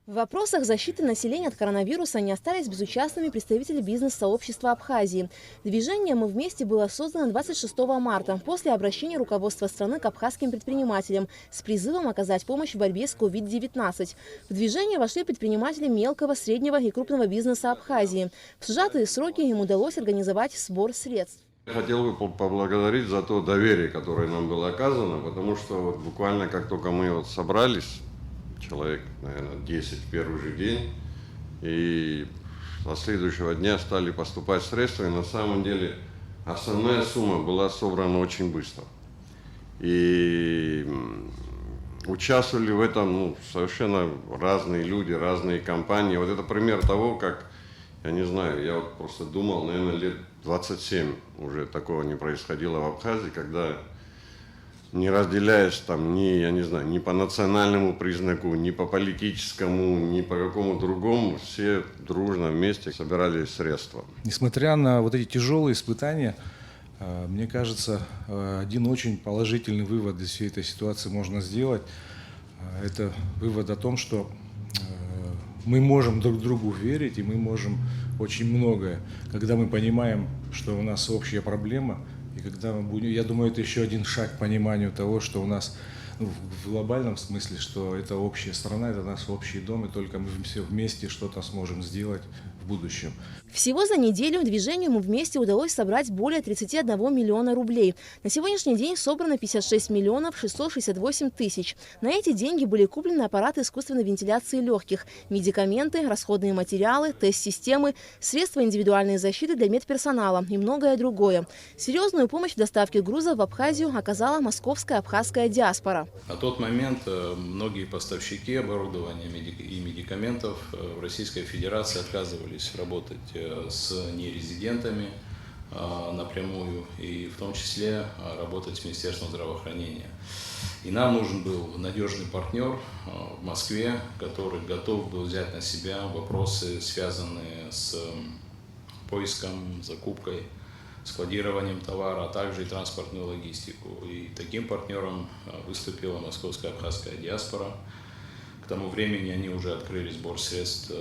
В вопросах защиты населения от коронавируса не остались безучастными представители бизнес-сообщества Абхазии. Движение «Мы вместе» было создано 26 марта после обращения руководства страны к абхазским предпринимателям с призывом оказать помощь в борьбе с COVID-19. В движение вошли предприниматели мелкого, среднего и крупного бизнеса Абхазии. В сжатые сроки им удалось организовать сбор средств. Я хотел бы поблагодарить за то доверие, которое нам было оказано, потому что буквально как только мы собрались, человек, наверное, 10 в первый же день, и со следующего дня стали поступать средства, и на самом деле основная сумма была собрана очень быстро. И участвовали в этом совершенно разные люди, разные компании. Вот это пример того, как, я не знаю, я вот просто думал, наверное, лет 27 уже такого не происходило в Абхазии, когда не разделяясь там ни по национальному признаку, ни по политическому, ни по какому другому, все дружно вместе собирали средства. Несмотря на вот эти тяжелые испытания, мне кажется, один очень положительный вывод из всей этой ситуации можно сделать. Это вывод о том, что мы можем друг другу верить, и мы можем очень многое, когда мы понимаем, что у нас общая проблема. И когда мы будем, я думаю, это еще один шаг к пониманию того, что у нас в глобальном смысле, что это общая страна, это наш общий дом, и только мы все вместе что-то сможем сделать в будущем. Всего за неделю движению «Мы вместе» удалось собрать более 31 миллиона рублей. На сегодняшний день собрано 56 миллионов 668 тысяч. На эти деньги были куплены аппараты искусственной вентиляции легких, медикаменты, расходные материалы, тест-системы, средства индивидуальной защиты для медперсонала и многое другое. Серьезную помощь в доставке грузов в Абхазию оказала московская абхазская диаспора. На тот момент многие поставщики оборудования и медикаментов в Российской Федерации отказывались работать с нерезидентами напрямую, и в том числе работать с Министерством здравоохранения. И нам нужен был надежный партнер в Москве, который готов был взять на себя вопросы, связанные с поиском, закупкой, складированием товара, а также и транспортную логистику. И таким партнером выступила московская абхазская диаспора. К тому времени они уже открыли сбор средств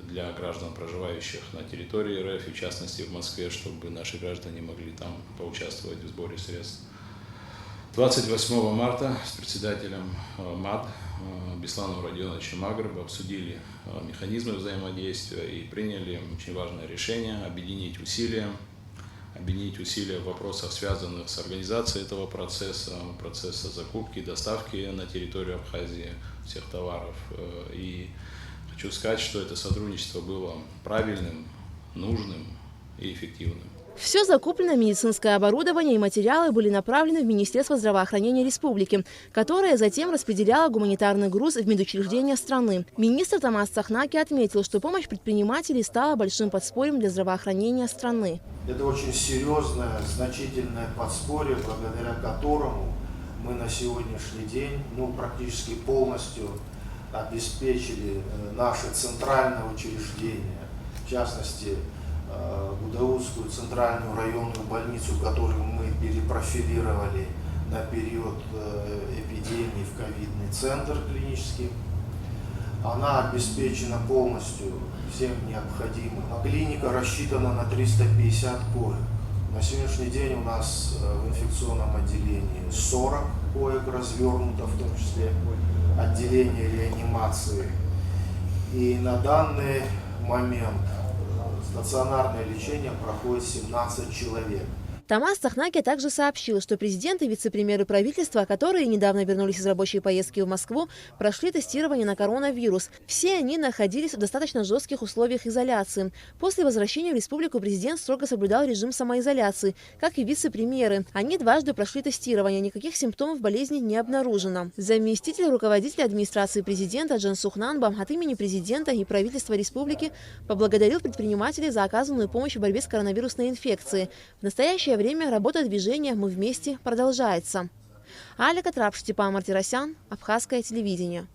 для граждан, проживающих на территории РФ, и в частности в Москве, чтобы наши граждане могли там поучаствовать в сборе средств. 28 марта с председателем МАД Бесланом Родионовичем Магрыбом обсудили механизмы взаимодействия и приняли очень важное решение объединить усилия в вопросах, связанных с организацией этого процесса закупки, доставки на территорию Абхазии всех товаров. И хочу сказать, что это сотрудничество было правильным, нужным и эффективным. Все закупленное медицинское оборудование и материалы были направлены в Министерство здравоохранения республики, которое затем распределяло гуманитарный груз в медучреждения страны. Министр Тамас Цахнаки отметил, что помощь предпринимателей стала большим подспорьем для здравоохранения страны. Это очень серьезное, значительное подспорье, благодаря которому мы на сегодняшний день практически полностью обеспечили наши центральные учреждения, в частности, Гудаутскую центральную районную больницу, которую мы перепрофилировали на период эпидемии в ковидный центр клинический. Она обеспечена полностью всем необходимым. Клиника рассчитана на 350 коек. На сегодняшний день у нас в инфекционном отделении 40 коек развернуто, в том числе отделение реанимации. И на данный момент стационарное лечение проходит 17 человек. Тамас Цахнаки также сообщил, что президент и вице-премьеры правительства, которые недавно вернулись из рабочей поездки в Москву, прошли тестирование на коронавирус. Все они находились в достаточно жестких условиях изоляции. После возвращения в республику президент строго соблюдал режим самоизоляции, как и вице-премьеры. Они дважды прошли тестирование, никаких симптомов болезни не обнаружено. Заместитель руководителя администрации президента Джан Сухнанба от имени президента и правительства республики поблагодарил предпринимателей за оказанную помощь в борьбе с коронавирусной инфекцией. В настоящее время работа движения «Мы вместе» продолжается. Алика Трапш, Степан Мартиросян, Абхазское телевидение.